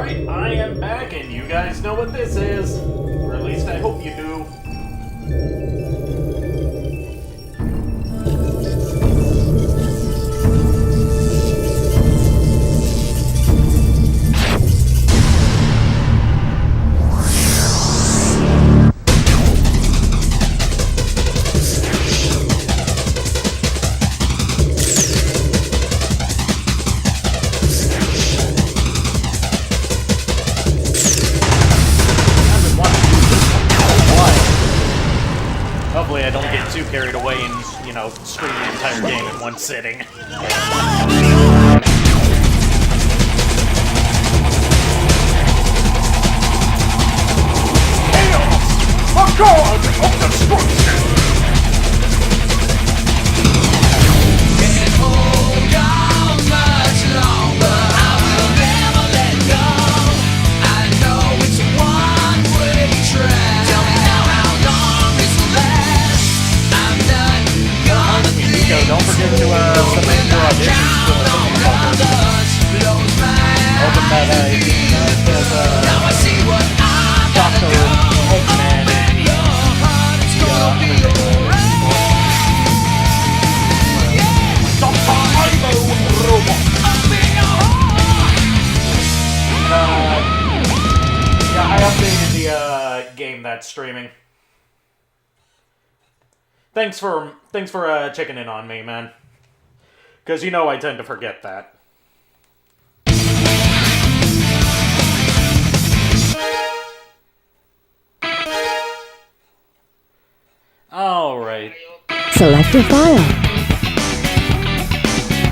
Alright, I am back, and you guys know what this is. Or at least I hope you do. Hopefully I don't get too carried away and, you know, stream the entire game in one sitting. Chaos! A god of destruction! Can't hold on much longer. I will never let go. I know it's a one-way track. Tell me now how long this will last. I'm not gonna think. So don't forget to submit your auditions for the motherfucker. Open that Now I see what I'm gonna Doctor do. Oakman. Open your heart, it's gonna be alright. Dr. Ivo Robot! Open your heart. Yeah, I updated the game that's streaming. Thanks for checking in on me, man. Because you know I tend to forget that. Alright. Select a file.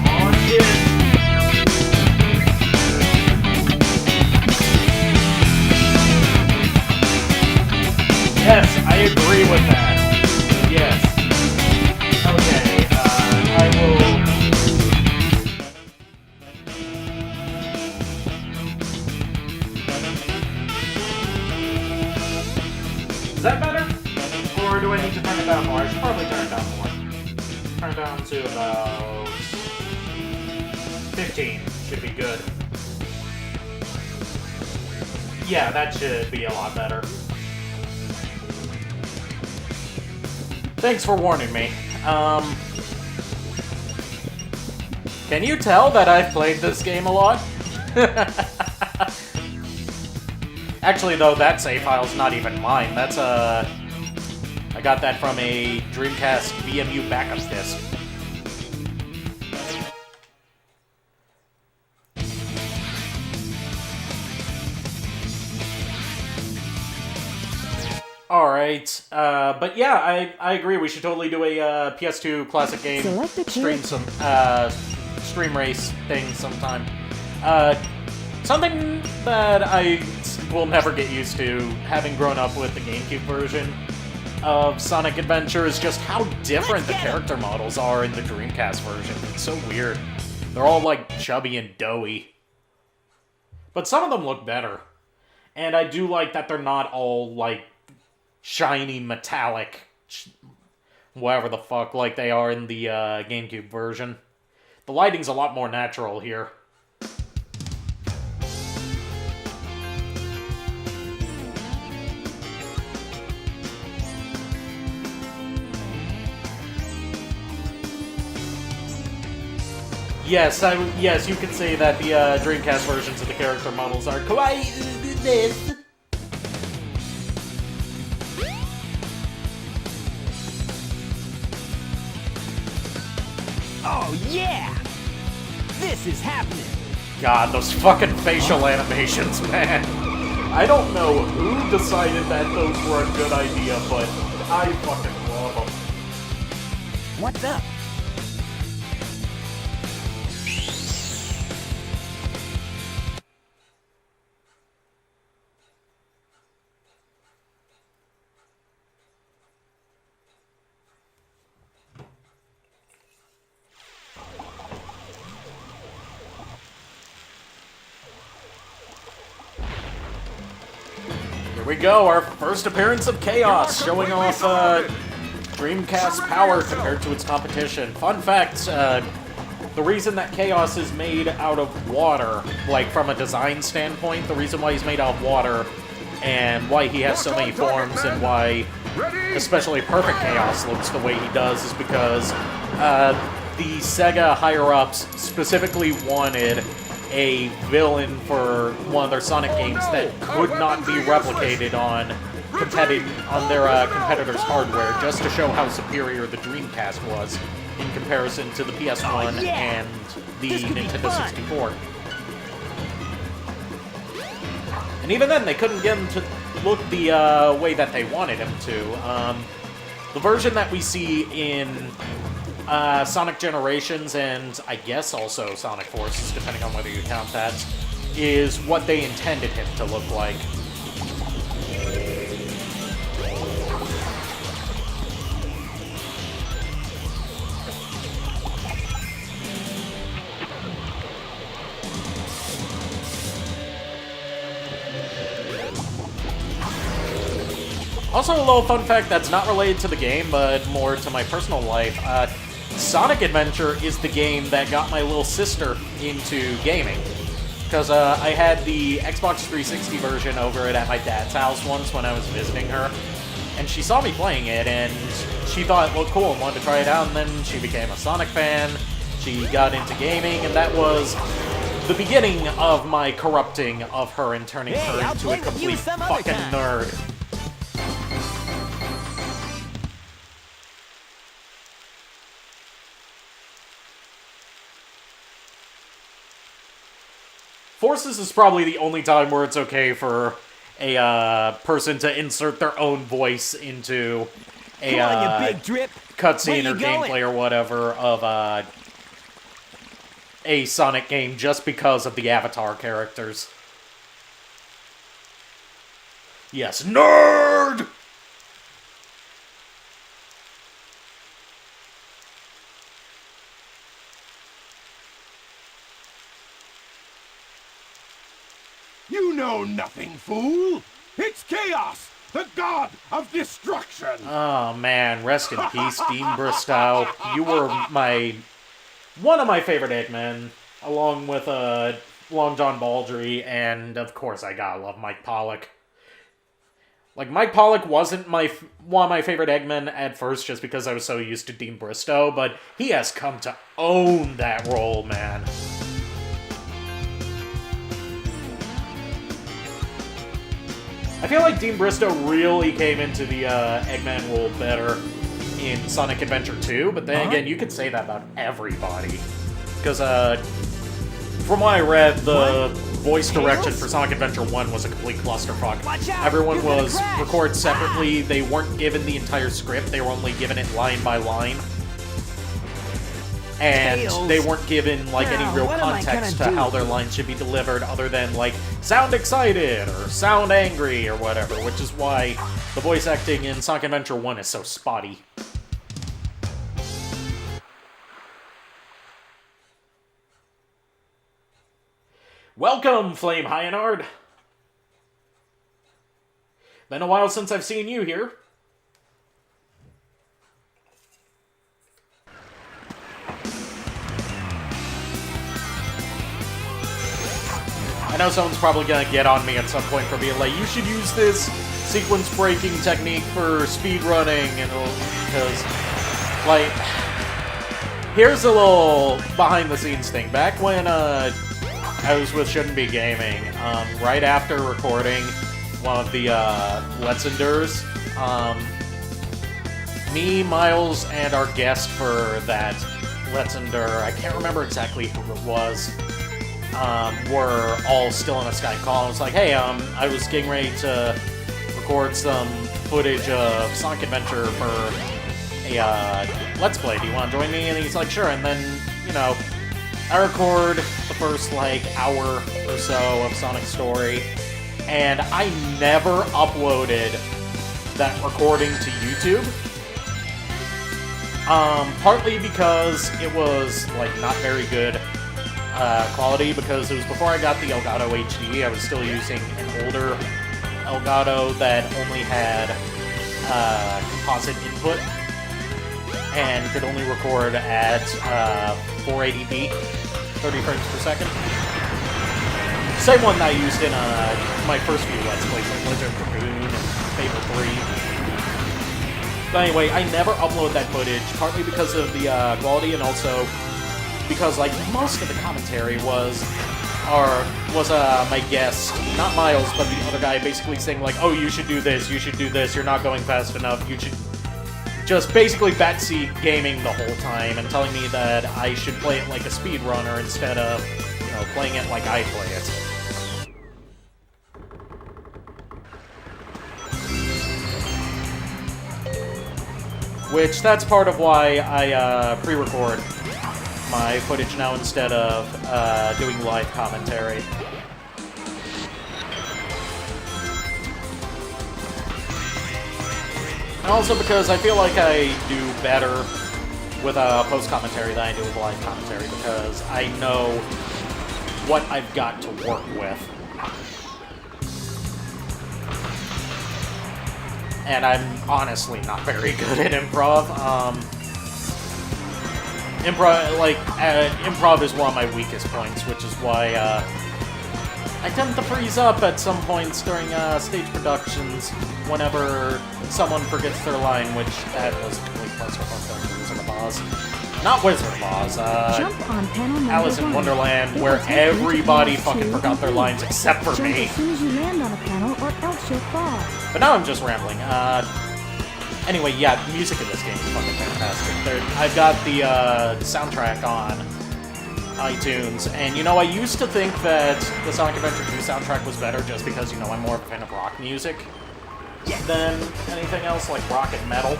Oh shit. Yes, I agree with that. Yes. Okay, I will... Is that better? Or do I need to turn it down more? I should probably turn it down more. Turn it down to about 15. Should be good. Yeah, that should be a lot better. Thanks for warning me. Can you tell that I've played this game a lot? Actually, though, that save file's not even mine. That's I got that from a Dreamcast VMU backup disc. Alright, but yeah, I agree, we should totally do a PS2 classic game stream race thing sometime. Something that I will never get used to, having grown up with the GameCube version of Sonic Adventure, is just how different the character models are in the Dreamcast version. It's so weird. They're all like chubby and doughy. But some of them look better. And I do like that they're not all like shiny, metallic, whatever the fuck, like they are in the GameCube version. The lighting's a lot more natural here. Yes, you could say that the Dreamcast versions of the character models are kawaii. Oh yeah! This is happening! God, those fucking facial animations, man. I don't know who decided that those were a good idea, but I fucking love them. What's up? Here we go, our first appearance of Chaos, showing off Dreamcast power compared to its competition. Fun fact, the reason that Chaos is made out of water, like from a design standpoint, the reason why he's made out of water and why he has so many forms and why especially Perfect Chaos looks the way he does is because the Sega higher-ups specifically wanted a villain for one of their Sonic games that could not be replicated on their competitors' hardware, just to show how superior the Dreamcast was in comparison to the PS1 and the Nintendo 64. And even then, they couldn't get him to look the way that they wanted him to. The version that we see in Sonic Generations, and I guess also Sonic Forces, depending on whether you count that, is what they intended him to look like. Also, a little fun fact that's not related to the game, but more to my personal life. Sonic Adventure is the game that got my little sister into gaming. Because I had the Xbox 360 version over it at my dad's house once when I was visiting her. And she saw me playing it, and she thought it looked cool and wanted to try it out, and then she became a Sonic fan. She got into gaming, and that was the beginning of my corrupting of her and turning her into a complete fucking nerd. Forces is probably the only time where it's okay for a person to insert their own voice into a cutscene or gameplay or whatever of a Sonic game just because of the avatar characters. Yes, nerd! You know nothing, fool! It's Chaos, the god of destruction! Oh man, rest in peace, Dean Bristow. You were one of my favorite Eggmen, along with Long John Baldry, and of course I gotta love Mike Pollock. Like, Mike Pollock wasn't one of my favorite Eggmen at first just because I was so used to Dean Bristow, but he has come to own that role, man. I feel like Dean Bristow really came into the Eggman role better in Sonic Adventure 2, but then again, you could say that about everybody. Because, from what I read, the voice direction for Sonic Adventure 1 was a complete clusterfuck. Everyone was recorded separately, they weren't given the entire script, they were only given it line by line. And they weren't given, like, any real context to how their lines should be delivered other than, like, sound excited or sound angry or whatever, which is why the voice acting in Sonic Adventure 1 is so spotty. Welcome, Flame Hyanard! Been a while since I've seen you here. I know someone's probably gonna get on me at some point for being like, you should use this sequence breaking technique for speedrunning, and because, like, here's a little behind the scenes thing. Back when I was with Shouldn't Be Gaming, right after recording one of the Let's Endures, me, Miles, and our guest for that Let's Endure, I can't remember exactly who it was, were all still on a Skype call. I was like, hey, I was getting ready to record some footage of Sonic Adventure for a Let's Play. Do you want to join me? And he's like, sure. And then, you know, I record the first, like, hour or so of Sonic Story, and I never uploaded that recording to YouTube. Partly because it was, like, not very good quality, because it was before I got the Elgato HD. I was still using an older Elgato that only had composite input. and could only record at 480p, 30 frames per second. Same one that I used in my first few Let's Plays, like Legend of Dragoon and Fable 3. But anyway, I never upload that footage, partly because of the quality, and also because like most of the commentary was my guest, not Miles, but the other guy, basically saying like, oh, you should do this, you're not going fast enough, you should just basically backseat gaming the whole time and telling me that I should play it like a speedrunner instead of, you know, playing it like I play it. Which, that's part of why I pre-record my footage now instead of doing live commentary. And also because I feel like I do better with post-commentary than I do with live commentary, because I know what I've got to work with. And I'm honestly not very good at improv. Improv is one of my weakest points, which is why I tend to freeze up at some points during stage productions whenever someone forgets their line, which that was a complete clusterfuck during Wizard of Oz. Not Wizard of Oz, Jump on panel number Alice in 1. Wonderland, It where will take you to everybody panel fucking 2 forgot their and lines except for Jump me. as soon as you land on a panel, or else you'll fall. But now I'm just rambling. Anyway, yeah, the music in this game is fucking fantastic. I've got the soundtrack on iTunes, and you know, I used to think that the Sonic Adventure 2 soundtrack was better just because, you know, I'm more of a fan of rock music than anything else, like rock and metal.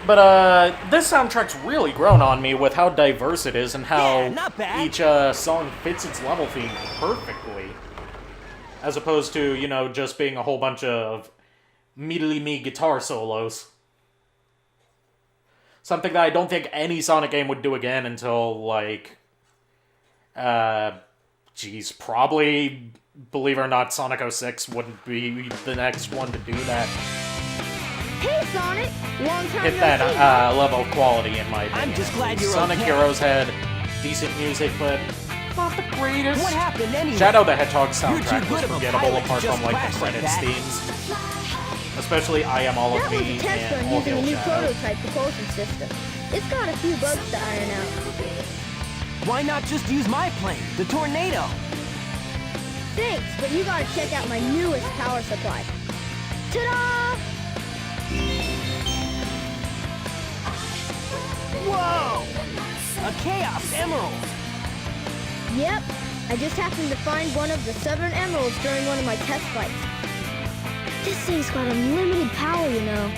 But this soundtrack's really grown on me with how diverse it is and how Yeah, not bad. each song fits its level theme perfectly. As opposed to, you know, just being a whole bunch of meedly-me guitar solos. Something that I don't think any Sonic game would do again until, like, probably, believe it or not, Sonic 06 wouldn't be the next one to do that. Hey, Sonic! Long time Hit no that see. level of quality, in my opinion. I'm just glad you're Sonic okay. Heroes had decent music, but not the greatest. What happened anyway? Shadow the Hedgehog You're soundtrack too was good of a forgettable pilot to apart just from, like, crash the like credits that. themes. Especially I Am All of That was Me a test and run All using a Hail new Shadow. prototype propulsion system. It's got a few bugs to iron out. Why not just use my plane, the Tornado? Thanks, but you gotta check out my newest power supply. Ta-da! Whoa! A Chaos Emerald! Yep, I just happened to find one of the Southern Emeralds during one of my test flights. This thing's got unlimited power, you know.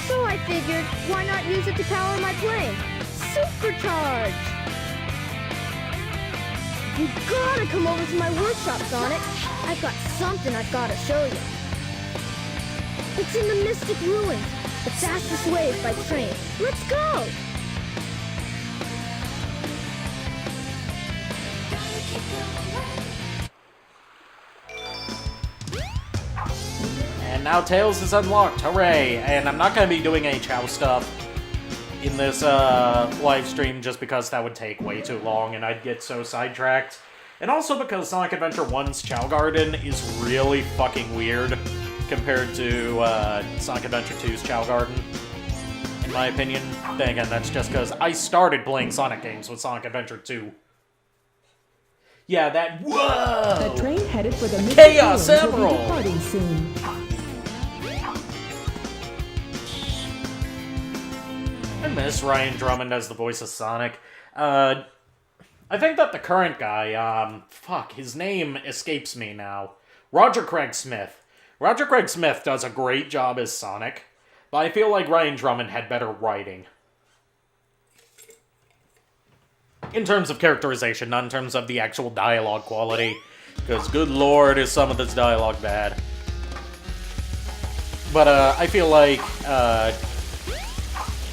So I figured, why not use it to power my plane? Supercharge! You gotta come over to my workshop, Sonic. I've got something I've gotta show you. It's in the Mystic Ruins. The fastest way is by train. Let's go! And now Tails is unlocked, hooray! And I'm not going to be doing any Chow stuff in this live stream just because that would take way too long and I'd get so sidetracked. And also because Sonic Adventure 1's Chow Garden is really fucking weird compared to Sonic Adventure 2's Chow Garden, in my opinion. Then again, that's just because I started playing Sonic games with Sonic Adventure 2. Yeah, that... Whoa! The train headed for the Mystic Chaos Ruins will be Emerald! departing soon. I miss Ryan Drummond as the voice of Sonic. I think that the current guy, his name escapes me now. Roger Craig Smith. Roger Craig Smith does a great job as Sonic, but I feel like Ryan Drummond had better writing. In terms of characterization, not in terms of the actual dialogue quality, because good lord is some of this dialogue bad. But, I feel like,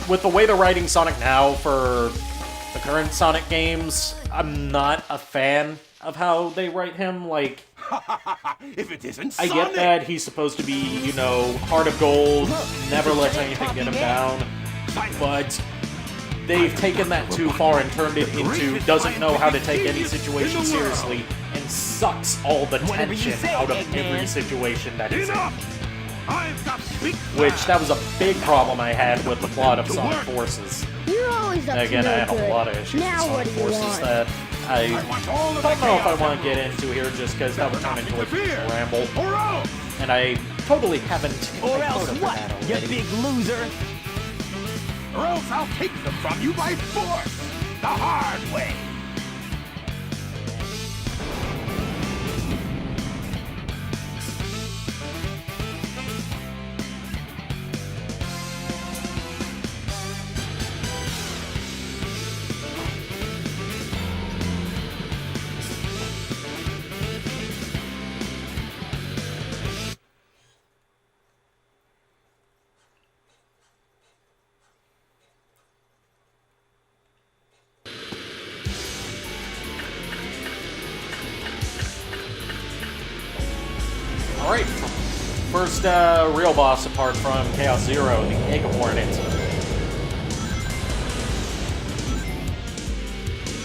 with the way they're writing Sonic now for the current Sonic games, I'm not a fan of how they write him. Like, If it isn't I Sonic! get that he's supposed to be, you know, heart of gold, never lets anything get him down, but they've taken that too far and turned it into doesn't know how to take any situation seriously and sucks all the tension out of every situation that he's in. Enough! I've got big Which, that was a big problem I had with the plot of Sonic Forces. You're always up to Again, no I have good. a lot of issues Now with what Sonic do you Forces want? that I want all of don't the know if I Chaos want to get Emeralds. into here just because that would turn into a huge Interfere. ramble. Or else! And I totally haven't Or I else voted for what, that you already. big loser? Or else I'll take them from you by force! The hard way! Alright, first real boss apart from Chaos Zero, the Egg Hornet.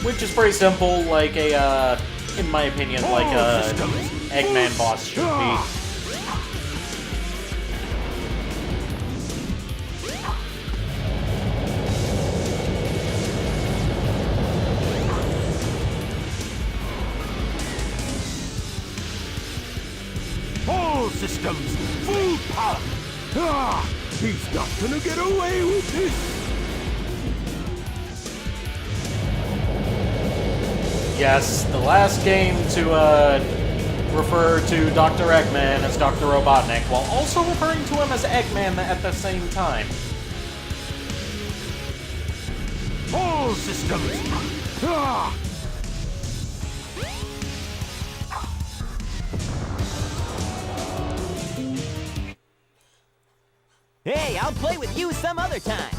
Which is pretty simple, like a, in my opinion, like a Eggman boss should be. All systems, full power! Ah! He's not gonna get away with this! Yes, the last game to refer to Dr. Eggman as Dr. Robotnik, while also referring to him as Eggman at the same time. All systems! Ah! Hey, I'll play with you some other time.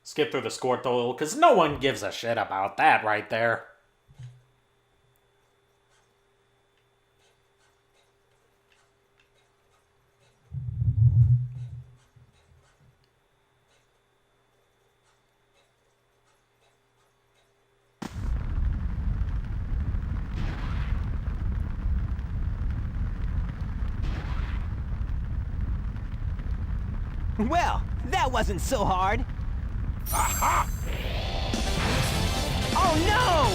Skip through the Squirtle, because no one gives a shit about that right there. Well, that wasn't so hard. Aha! Oh no!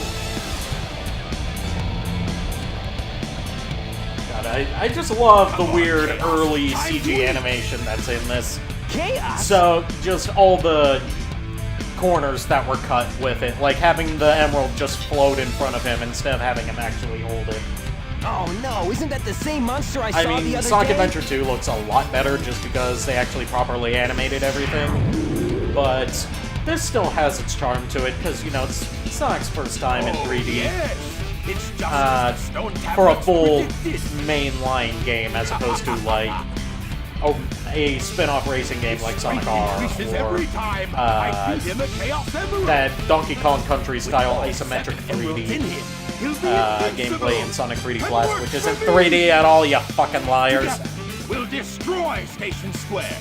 God, I just love the weird early CG animation that's in this. Chaos? So, just all the corners that were cut with it, like having the emerald just float in front of him instead of having him actually hold it. Oh no, isn't that the same monster I saw I the mean, other Sonic day? Adventure 2 looks a lot better just because they actually properly animated everything. But this still has its charm to it because, you know, it's Sonic's first time in 3D. Yes! It's just as the stone For a tablets full predicted. mainline game as opposed to, like, a spin-off racing game like Sonic R, Increases or every time I feed him a Chaos Emerald. that Donkey Kong Country style All isometric seven emeralds in 3D him, he'll be invincible. gameplay in Sonic 3D And Blast, work which for isn't me. 3D at all, you fucking liars. Together, we'll destroy Station Square.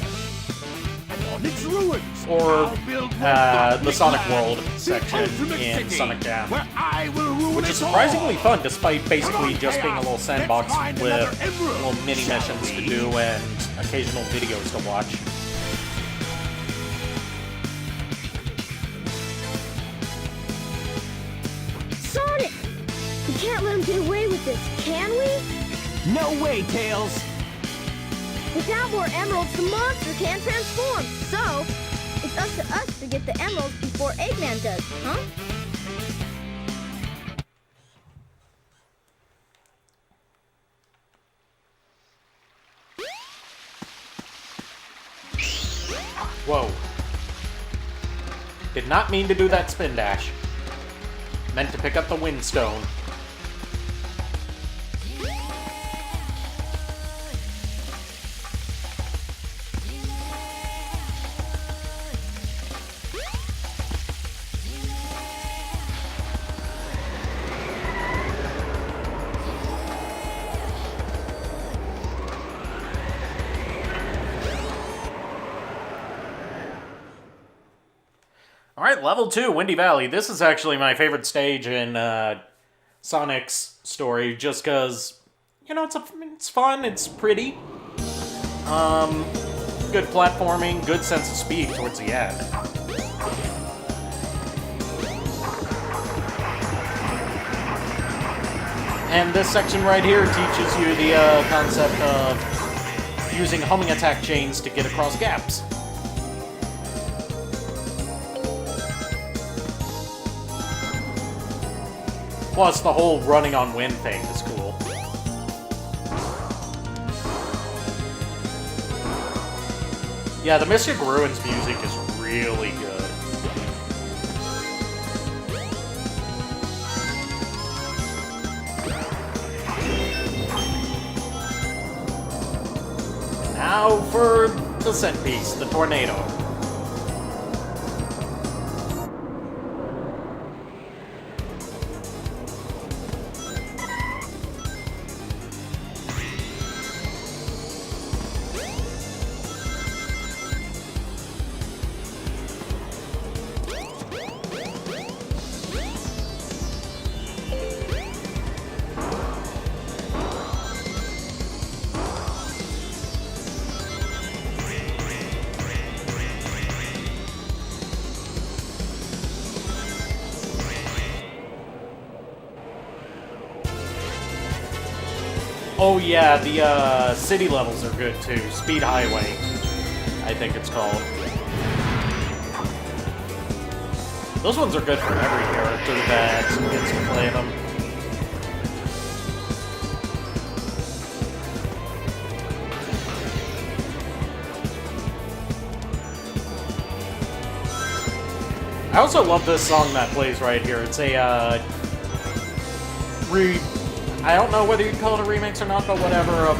And on its ruins, Or I'll build the Sonic Land, World the section ultimate in city, Sonic Jam, where I will rule which is it all. surprisingly fun despite basically Come on, just being a Chaos. little sandbox Let's find with another emerald, little mini shall missions to we? do and occasional videos to watch. Sonic! We can't let him get away with this, can we? No way, Tails! Without more emeralds, the monster can't transform. So, it's up to us to get the emeralds before Eggman does, huh? Whoa. Did not mean to do that spin dash. Meant to pick up the Wind Stone. Alright, level 2, Windy Valley. This is actually my favorite stage in Sonic's story, just because, you know, it's fun, it's pretty. Good platforming, good sense of speed towards the end. And this section right here teaches you the concept of using homing attack chains to get across gaps. Plus, the whole running on wind thing is cool. Yeah, the Mystic Ruins music is really good. Now for the set piece, the tornado. Oh yeah, the city levels are good too. Speed Highway, I think it's called. Those ones are good for every character that gets to play them. I also love this song that plays right here. It's a I don't know whether you'd call it a remix or not, but whatever, of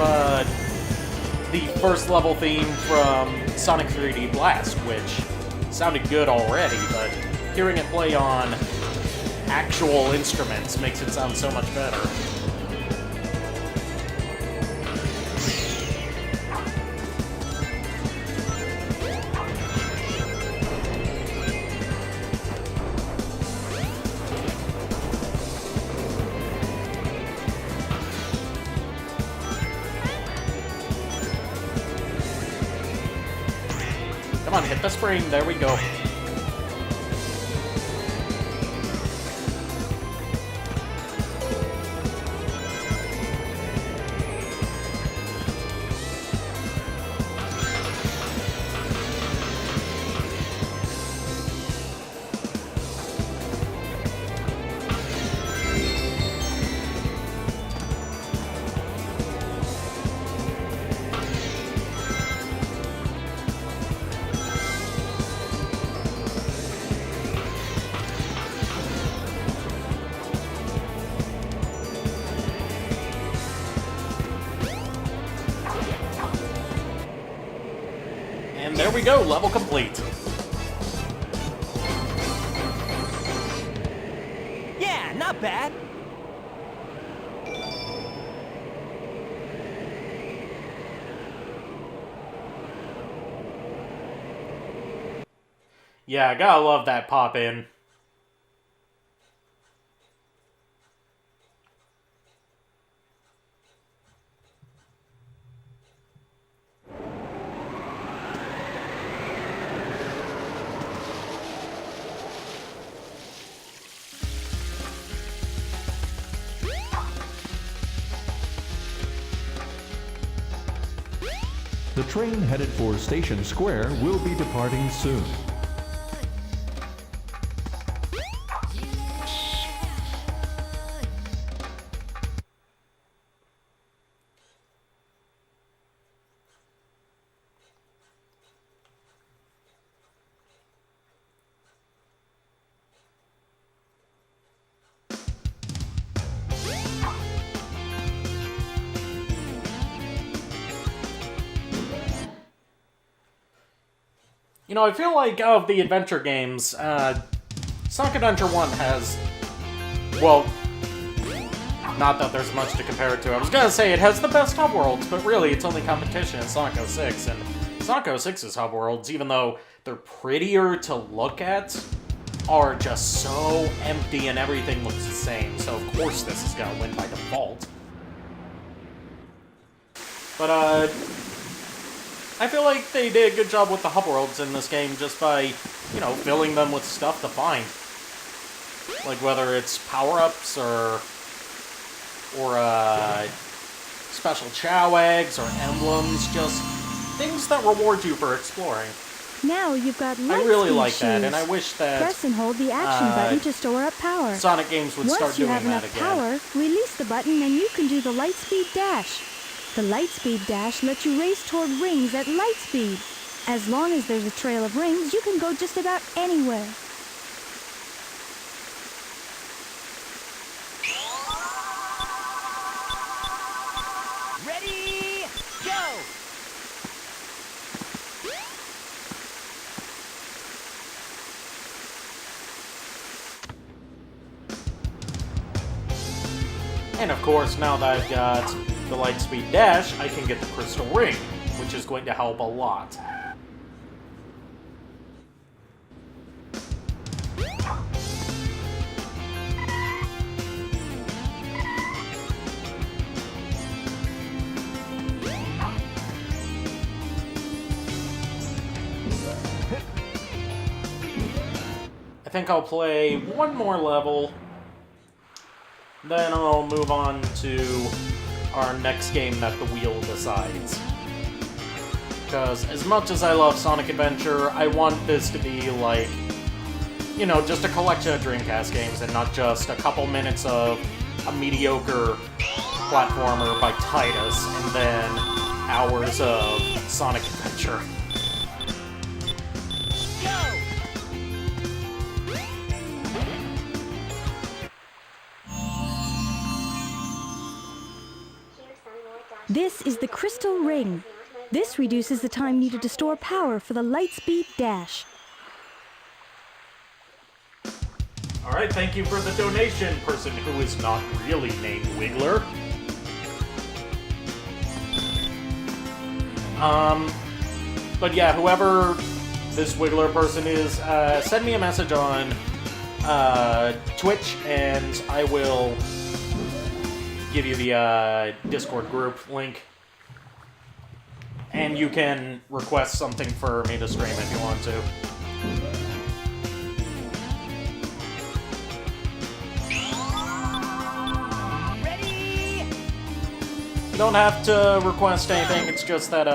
the first level theme from Sonic 3D Blast, which sounded good already, but hearing it play on actual instruments makes it sound so much better. Come on, hit the spring. There we go. And there we go, level complete. Yeah, not bad. Yeah, I gotta love that pop-in. The train headed for Station Square will be departing soon. You know, I feel like of the adventure games, Sonic Adventure 1 has, well, not that there's much to compare it to. I was gonna say it has the best hub worlds, but really its only competition is Sonic 06, and Sonic 06's hub worlds, even though they're prettier to look at are just so empty and everything looks the same, so of course this is gonna win by default. But, I feel like they did a good job with the hub worlds in this game just by, you know, filling them with stuff to find. Like whether it's power-ups or special chow eggs or emblems, just things that reward you for exploring. Now you've got light I really speed like that, shoes. and I wish that Press and hold the action button to store up power. Sonic games would start Once you doing have that enough again. power, release the button and you can do the light speed dash. The light speed dash lets you race toward rings at light speed. As long as there's a trail of rings, you can go just about anywhere. Ready, go! And of course, now that I've got the Lightspeed Dash, I can get the Crystal Ring, which is going to help a lot. I think I'll play one more level, then I'll move on to our next game that the wheel decides. Because as much as I love Sonic Adventure, I want this to be like, you know, just a collection of Dreamcast games and not just a couple minutes of a mediocre platformer by Titus and then hours of Sonic Adventure. This is the Crystal Ring. This reduces the time needed to store power for the Lightspeed Dash. Alright, thank you for the donation, person who is not really named Wiggler. But yeah, whoever this Wiggler person is, send me a message on Twitch and I will give you the Discord group link. And you can request something for me to stream if you want to. Ready? You don't have to request anything, it's just that,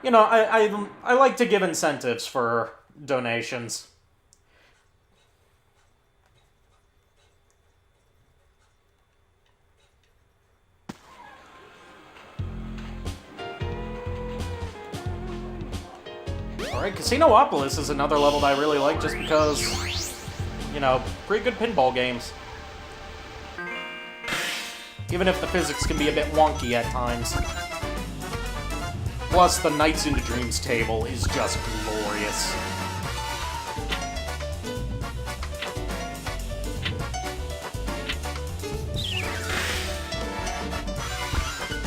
you know, I like to give incentives for donations. Alright, Casinoopolis is another level that I really like just because, you know, pretty good pinball games. Even if the physics can be a bit wonky at times. Plus, the Nights into Dreams table is just glorious.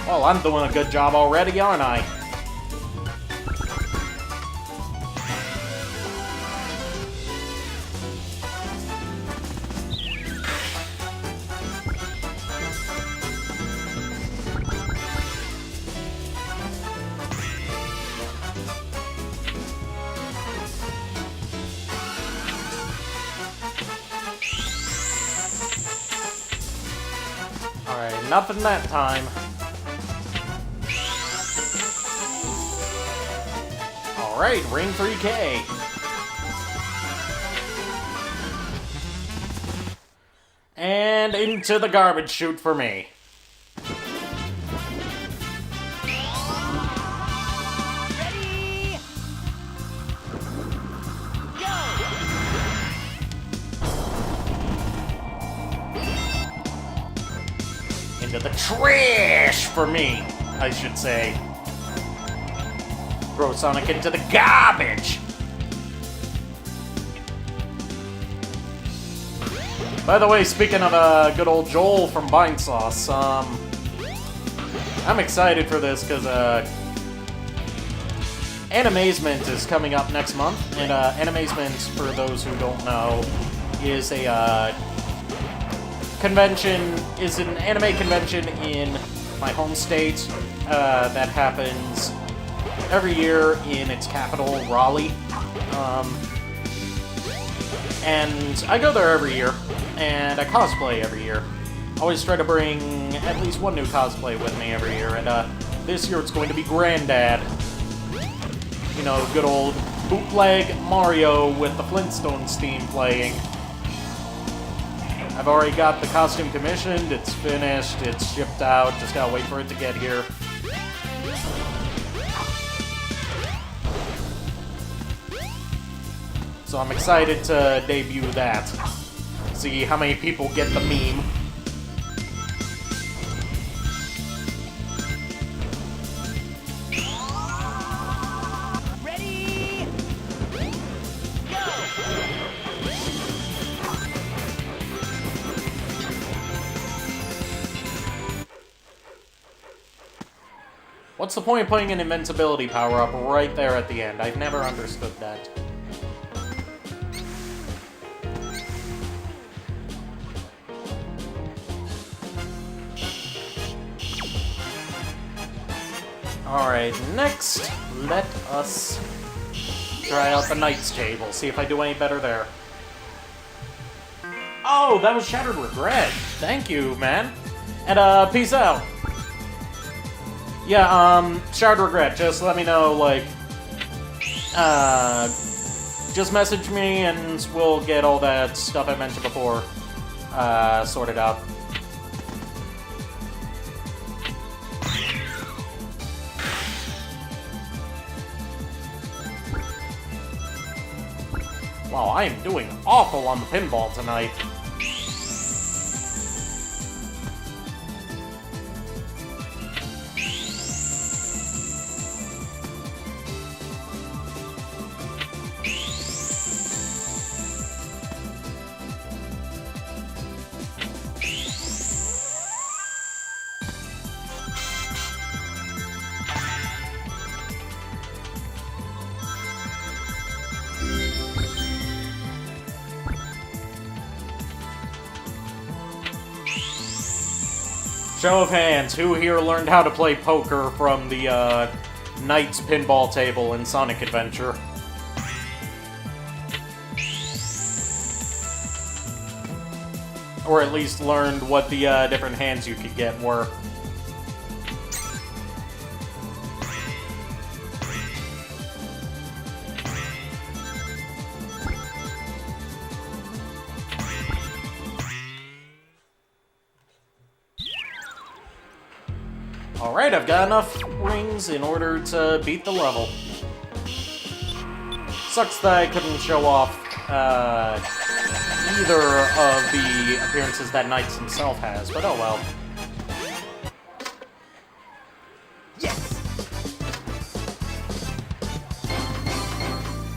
Well, I'm doing a good job already, aren't I? Alright, nothing that time. Alright, Ring 3K. And into the garbage chute for me. Ready? Into the trash for me, I should say. Throw Sonic into the garbage! By the way, speaking of good old Joel from Buying Sauce, I'm excited for this because Animazement is coming up next month, and Animazement, for those who don't know, is a convention, is an anime convention in my home state that happens every year in its capital, Raleigh. And I go there every year, and I cosplay every year. Always try to bring at least one new cosplay with me every year, and this year it's going to be Granddad. You know, good old bootleg Mario with the Flintstones theme playing. I've already got the costume commissioned, it's finished, it's shipped out, just gotta wait for it to get here. So I'm excited to debut that. See how many people get the meme. Ready? Go! What's the point of putting an invincibility power-up right there at the end? I've never understood that. Alright, next, let us try out the Knight's Table, see if I do any better there. Oh, that was Shattered Regret. Thank you, man. And, peace out. Yeah, Shattered Regret, just let me know, like, just message me and we'll get all that stuff I mentioned before, sorted out. Wow, I am doing awful on the pinball tonight. Show of hands, who here learned how to play poker from the Knight's pinball table in Sonic Adventure? Or at least learned what the different hands you could get were. Alright, I've got enough rings in order to beat the level. Sucks that I couldn't show off either of the appearances that Knights himself has, but oh well. Yes!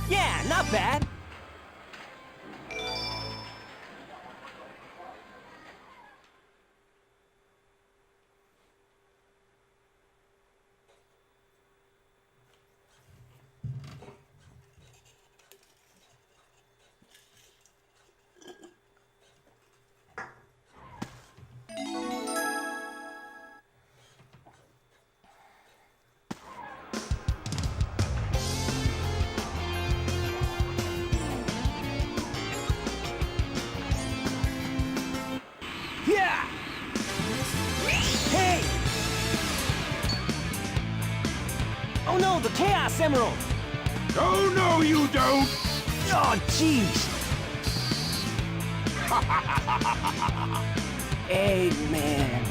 Yeah, not bad. Yeah! Hey! Oh no, the Chaos Emerald! Oh, no, you don't! Oh, jeez! Eggman.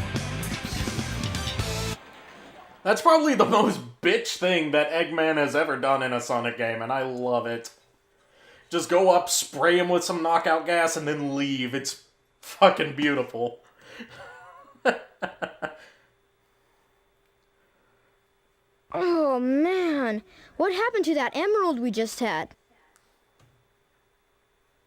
That's probably the most bitch thing that Eggman has ever done in a Sonic game, and I love it. Just go up, spray him with some knockout gas, and then leave. It's fucking beautiful. Oh, man. What happened to that emerald we just had?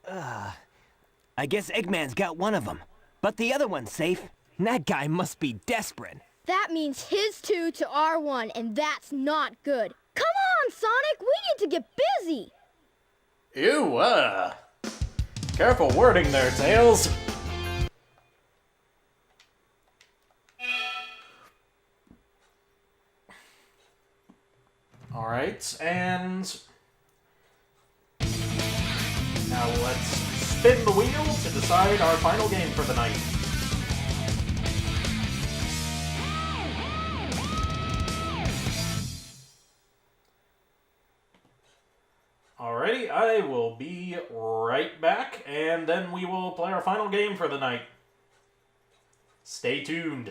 I guess Eggman's got one of them. But the other one's safe. That guy must be desperate. That means his 2 to our 1, and that's not good. Come on, Sonic, we need to get busy. Ew, careful wording there, Tails. Alright, and now let's spin the wheel to decide our final game for the night. Alrighty, I will be right back, and then we will play our final game for the night. Stay tuned.